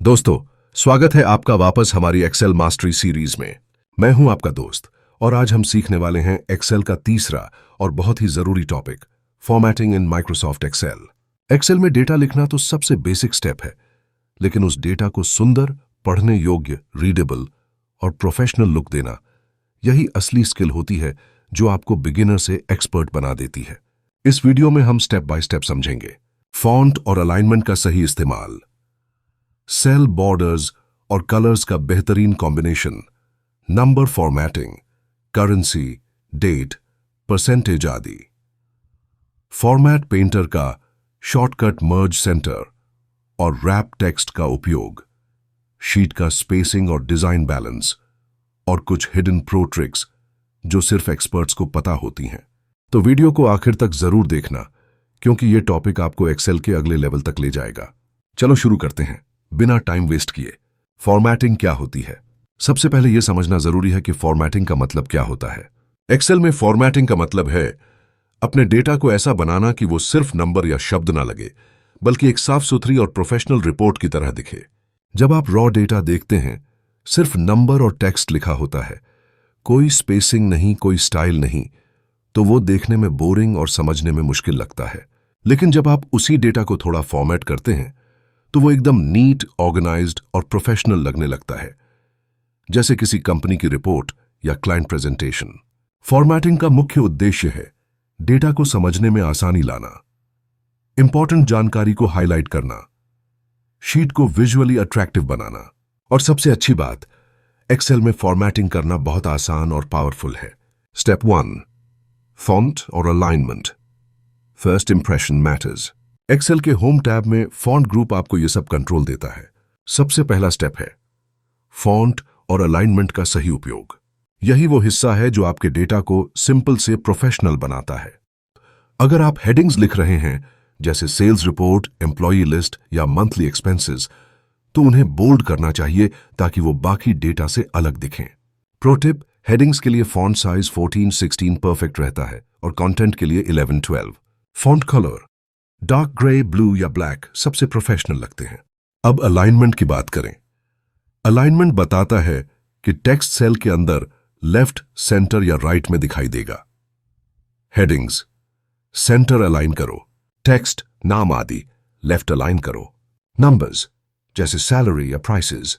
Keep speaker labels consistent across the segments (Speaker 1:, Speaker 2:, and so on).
Speaker 1: दोस्तों, स्वागत है आपका वापस हमारी एक्सेल मास्टरी सीरीज में। मैं हूं आपका दोस्त और आज हम सीखने वाले हैं एक्सेल का तीसरा और बहुत ही जरूरी topic, formatting in Microsoft Excel. Excel में डेटा लिखना तो सबसे बेसिक स्टेप है, लेकिन उस डेटा को सुंदर, पढ़ने योग्य, रीडेबल और प्रोफेशनल लुक देना, यही असली स्किल होती है जो आपको बिगिनर से एक्सपर्ट बना देती है। इस वीडियो में हम स्टेप बाय स्टेप समझेंगे फॉन्ट और अलाइनमेंट का सही इस्तेमाल, सेल बॉर्डर्स और कलर्स का बेहतरीन combination, number formatting, currency, date, percentage आदि, फॉर्मेट पेंटर का शॉर्टकट मर्ज सेंटर और रैप टेक्स्ट का उपयोग, शीट का स्पेसिंग और डिजाइन बैलेंस, और कुछ हिडन प्रो ट्रिक्स जो सिर्फ एक्सपर्ट्स को पता होती हैं। तो वीडियो को आखिर तक जरूर देखना, क्योंकि यह टॉपिक आपको एक्सेल के अगले लेवल तक ले जाएगा। चलो शुरू करते हैं बिना टाइम वेस्ट किए। फॉर्मेटिंग क्या होती है? सबसे पहले यह समझना जरूरी है कि फॉर्मेटिंग का मतलब क्या होता है। एक्सेल में फॉर्मेटिंग का मतलब है अपने डेटा को ऐसा बनाना कि वो सिर्फ नंबर या शब्द ना लगे, बल्कि एक साफ सुथरी और प्रोफेशनल रिपोर्ट की तरह दिखे। जब आप रॉ डेटा देखते हैं, सिर्फ नंबर और टेक्स्ट लिखा होता है, कोई स्पेसिंग नहीं, कोई स्टाइल नहीं, तो वो देखने में बोरिंग और समझने में मुश्किल लगता है। लेकिन जब आप उसी डेटा को थोड़ा फॉर्मेट करते हैं तो वो एकदम नीट, ऑर्गेनाइज्ड और प्रोफेशनल लगने लगता है, जैसे किसी कंपनी की रिपोर्ट या क्लाइंट प्रेजेंटेशन। फॉर्मेटिंग का मुख्य उद्देश्य है डेटा को समझने में आसानी लाना, इंपॉर्टेंट जानकारी को हाईलाइट करना, शीट को विजुअली अट्रैक्टिव बनाना। और सबसे अच्छी बात, एक्सेल में फॉर्मेटिंग करना बहुत आसान और पावरफुल है। स्टेप 1, फॉन्ट और alignment. First impression matters. Excel के होम टैब में फॉन्ट ग्रुप आपको यह सब कंट्रोल देता है। सबसे पहला स्टेप है फॉन्ट और अलाइनमेंट का सही उपयोग। यही वो हिस्सा है जो आपके डेटा को सिंपल से प्रोफेशनल बनाता है। अगर आप हेडिंग्स लिख रहे हैं, जैसे सेल्स रिपोर्ट, एम्प्लॉई लिस्ट या मंथली एक्सपेंसेस, तो उन्हें बोल्ड करना चाहिए ताकि वो बाकी डेटा से अलग दिखें। प्रो टिप, हेडिंग्स के लिए फॉन्ट साइज 14-16 परफेक्ट रहता है और कंटेंट के लिए 11-12। Font colour dark grey, blue या ब्लैक सबसे प्रोफेशनल लगते हैं। अब अलाइनमेंट की बात करें। अलाइनमेंट बताता है कि टेक्स्ट सेल के अंदर लेफ्ट, सेंटर या राइट में दिखाई देगा। हेडिंग्स सेंटर अलाइन करो, टेक्स्ट, नाम आदि लेफ्ट अलाइन करो। नंबर्स जैसे सैलरी या प्राइसेस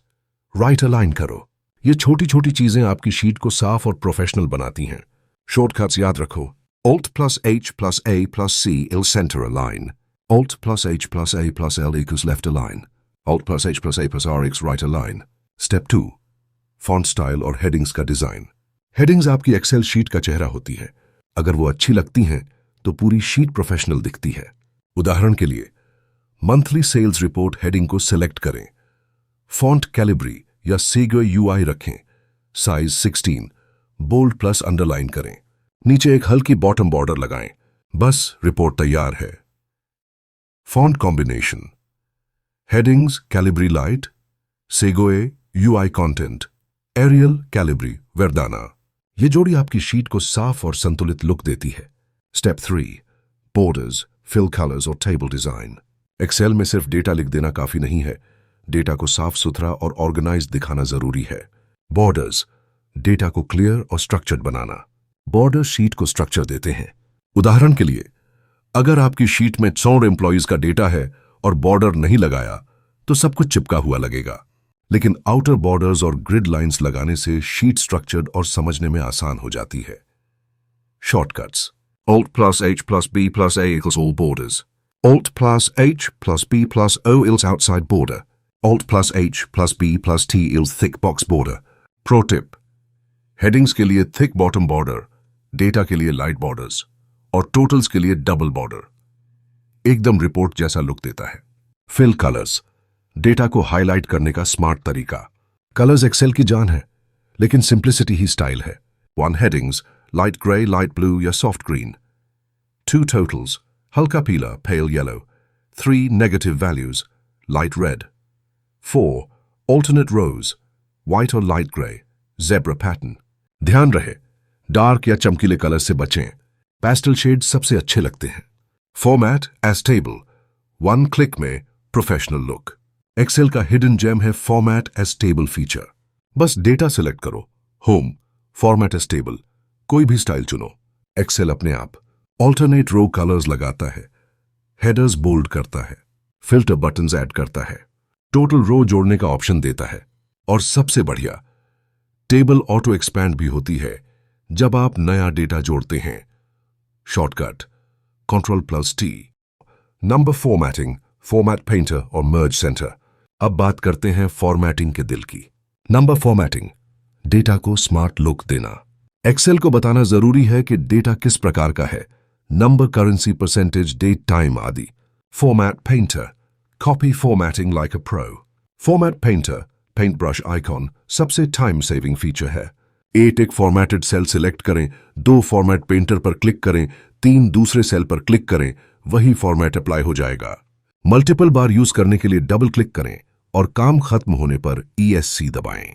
Speaker 1: राइट अलाइन करो। ये छोटी छोटी चीजें आपकी शीट को साफ और प्रोफेशनल बनाती हैं। शॉर्टकट्स याद रखो। Alt plus H plus A plus C will center align. Alt plus H plus A plus L equals left align. Alt plus H plus A plus R equals right align. Step 2, font style और headings का design. Headings आपकी Excel sheet का चेहरा होती है। अगर वो अच्छी लगती हैं तो पूरी शीट प्रोफेशनल दिखती है। उदाहरण के लिए, मंथली सेल्स रिपोर्ट हेडिंग को सिलेक्ट करें, फॉन्ट कैलिब्री या सेगो UI रखें, साइज 16, बोल्ड प्लस अंडरलाइन करें, नीचे एक हल्की बॉटम बॉर्डर लगाएं, बस रिपोर्ट तैयार है। Font combination, headings Calibri light, Segoe UI content, Arial Calibri Verdana. ये जोड़ी आपकी शीट को साफ और संतुलित लुक देती है। स्टेप 3, बॉर्डर्स, फिल कलर्स और टेबल डिजाइन। एक्सेल में सिर्फ डेटा लिख देना काफी नहीं है, डेटा को साफ सुथरा और ऑर्गेनाइज्ड दिखाना जरूरी है। बॉर्डर्स डेटा को क्लियर और स्ट्रक्चर्ड बनाना। बॉर्डर शीट को स्ट्रक्चर देते हैं। उदाहरण के लिए, अगर आपकी शीट में 100 एम्प्लॉइज का डेटा है और बॉर्डर नहीं लगाया तो सब कुछ चिपका हुआ लगेगा। लेकिन आउटर बॉर्डर्स और ग्रिड लाइंस लगाने से शीट स्ट्रक्चर्ड और समझने में आसान हो जाती है। Shortcuts, Alt plus H plus B plus A equals all borders. Alt plus H plus B plus O equals outside border. Alt plus H plus B plus T equals thick box border. Pro tip, headings के लिए thick bottom border, data के लिए light borders और totals के लिए double border. एकदम report जैसा look देता है। फिल कलर्स डेटा को हाईलाइट करने का स्मार्ट तरीका। कलर्स एक्सेल की जान है, लेकिन सिंप्लिसिटी ही स्टाइल है। 1 headings light grey, light blue या सॉफ्ट ग्रीन। 2 टोटल्स हल्का पीला, pale yellow. 3 negative values light red. 4 alternate rows white और लाइट ग्रे, जेब्रा पैटर्न। ध्यान रहे, डार्क या चमकीले कलर से बचें, पेस्टल शेड सबसे अच्छे लगते हैं। फॉर्मेट एज टेबल, 1 क्लिक में प्रोफेशनल लुक। एक्सेल का हिडन जेम है फॉर्मेट एज टेबल फीचर। बस डेटा सिलेक्ट करो, होम, फॉर्मेट एज टेबल, कोई भी स्टाइल चुनो। एक्सेल अपने आप ऑल्टरनेट रो कलर्स लगाता है, हेडर्स बोल्ड करता है, फिल्टर बटन्स ऐड करता है, टोटल रो जोड़ने का ऑप्शन देता है, और सबसे बढ़िया टेबल ऑटो एक्सपैंड भी होती है जब आप नया डेटा जोड़ते हैं। Shortcut Ctrl+T। Number formatting, format painter और मर्ज सेंटर। अब बात करते हैं फॉर्मेटिंग के दिल की। नंबर फॉर्मेटिंग, डेटा को स्मार्ट लुक देना। एक्सेल को बताना जरूरी है कि डेटा किस प्रकार का है, number, currency, percentage, date, time आदि। Format painter, copy formatting like a pro. Format painter, paint brush icon सबसे टाइम सेविंग फीचर है। एक फॉर्मेटेड सेल सिलेक्ट करें, 2 फॉर्मेट पेंटर पर क्लिक करें, 3 दूसरे सेल पर क्लिक करें, वही फॉर्मेट अप्लाई हो जाएगा। मल्टीपल बार यूज करने के लिए डबल क्लिक करें और काम खत्म होने पर ESC दबाएं।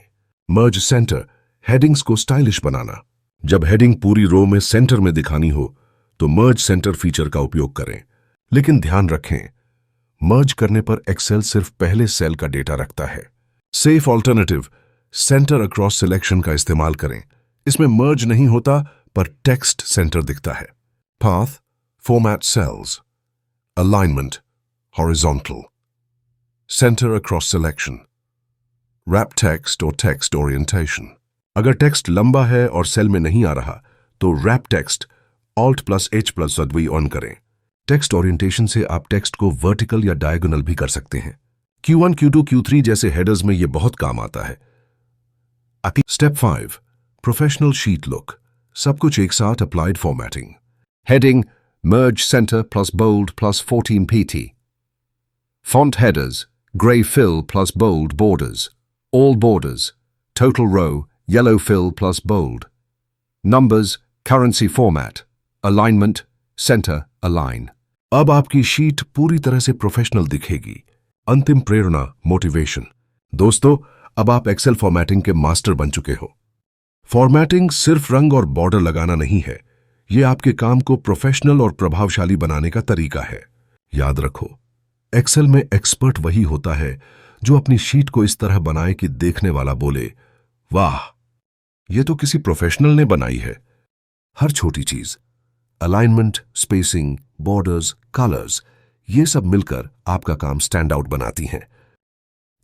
Speaker 1: मर्ज सेंटर, हेडिंग्स को स्टाइलिश बनाना। जब हेडिंग पूरी रो में सेंटर में दिखानी हो तो मर्ज सेंटर फीचर का उपयोग करें, लेकिन ध्यान रखें मर्ज करने पर एक्सेल सिर्फ पहले सेल का डेटा रखता है। Safe alternative, centre across selection का इस्तेमाल करें। इसमें मर्ज नहीं होता पर टेक्स्ट सेंटर दिखता है। Path, format cells, alignment, horizontal, centre across selection, wrap text और टेक्स्ट ओरिएंटेशन। अगर टेक्स्ट लंबा है और सेल में नहीं आ रहा तो रैप टेक्स्ट Alt+H+W ऑन करें। टेक्स्ट ओरिएंटेशन से आप टेक्स्ट को वर्टिकल या डायगोनल भी कर सकते हैं। Q1, Q2, Q3 जैसे हेडर्स में यह बहुत काम आता है। Step 5, professional sheet look. सब कुछ एक साथ applied formatting. Heading, merge center plus bold plus 14 pt. Font headers, gray fill plus bold borders. All borders. Total row, yellow fill plus bold. Numbers, currency format. Alignment, center, align. अब आपकी sheet पूरी तरह से professional दिखेगी। अंतिम प्रेरणा, motivation. दोस्तों, अब आप एक्सेल फॉर्मेटिंग के मास्टर बन चुके हो। फॉर्मेटिंग सिर्फ रंग और बॉर्डर लगाना नहीं है, यह आपके काम को प्रोफेशनल और प्रभावशाली बनाने का तरीका है। याद रखो, एक्सेल में एक्सपर्ट वही होता है जो अपनी शीट को इस तरह बनाए कि देखने वाला बोले, वाह, यह तो किसी प्रोफेशनल ने बनाई है। हर छोटी चीज, अलाइनमेंट, स्पेसिंग, बॉर्डर्स, कलर्स, ये सब मिलकर आपका काम स्टैंड आउट बनाती हैं।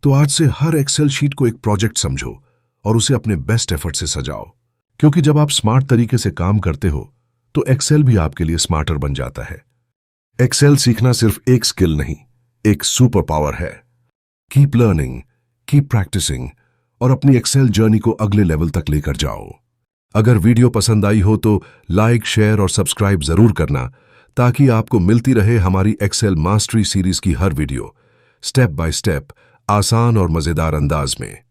Speaker 1: तो आज से हर एक्सेल शीट को एक प्रोजेक्ट समझो और उसे अपने बेस्ट एफर्ट से सजाओ, क्योंकि जब आप स्मार्ट तरीके से काम करते हो तो एक्सेल भी आपके लिए स्मार्टर बन जाता है। एक्सेल सीखना सिर्फ एक स्किल नहीं, एक सुपर पावर है। कीप लर्निंग, कीप प्रैक्टिसिंग और अपनी एक्सेल जर्नी को अगले लेवल तक लेकर जाओ। अगर वीडियो पसंद आई हो तो लाइक, शेयर और सब्सक्राइब जरूर करना, ताकि आपको मिलती रहे हमारी एक्सेल मास्टरी सीरीज की हर वीडियो, स्टेप बाय स्टेप, आसान और मजेदार अंदाज में।